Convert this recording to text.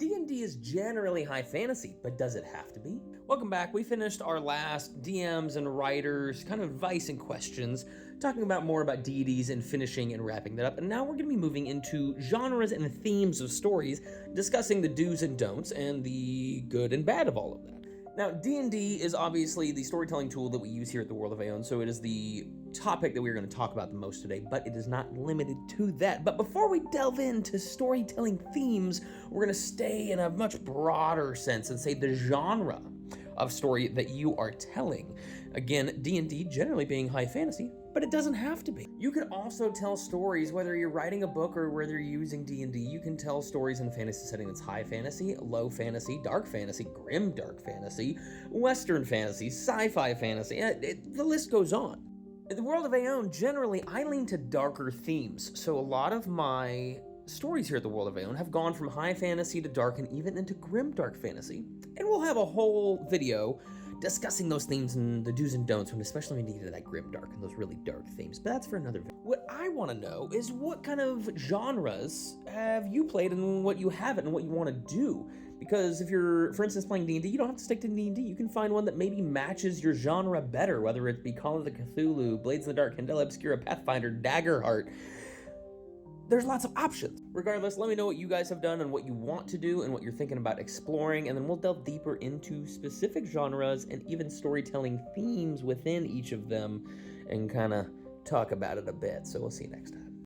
D&D is generally high fantasy, but does it have to be? Welcome back. We finished our last DMs and writers kind of advice and questions, talking about more about deities and finishing and wrapping that up. And now we're going to be moving into genres and themes of stories, discussing the do's and don'ts and the good and bad of all of that. Now, D&D is obviously the storytelling tool that we use here at the World of Ae'oene, so it is the topic that we're going to talk about the most today, but it is not limited to that. But before we delve into storytelling themes, we're going to stay in a much broader sense and say the genre of story that you are telling. Again, D&D generally being high fantasy, but it doesn't have to be. You can also tell stories, whether you're writing a book or whether you're using D&D, you can tell stories in a fantasy setting that's high fantasy, low fantasy, dark fantasy, grim dark fantasy, western fantasy, sci-fi fantasy, the list goes on. In the World of Ae'oene, generally, I lean to darker themes, so a lot of my stories here at the World of Ae'oene have gone from high fantasy to dark and even into grim dark fantasy, and we'll have a whole video discussing those themes and the do's and don'ts, especially when you get to that grim dark and those really dark themes, but that's for another video. What I want to know is what kind of genres have you played and what you haven't and what you want to do, because if you're, for instance, playing D&D, you don't have to stick to D&D. You can find one that maybe matches your genre better, whether it be Call of the Cthulhu, Blades in the Dark, Candela Obscura, Pathfinder, Daggerheart. There's lots of options. Regardless, let me know what you guys have done and what you want to do and what you're thinking about exploring, and then we'll delve deeper into specific genres and even storytelling themes within each of them and kind of talk about it a bit. So we'll see you next time.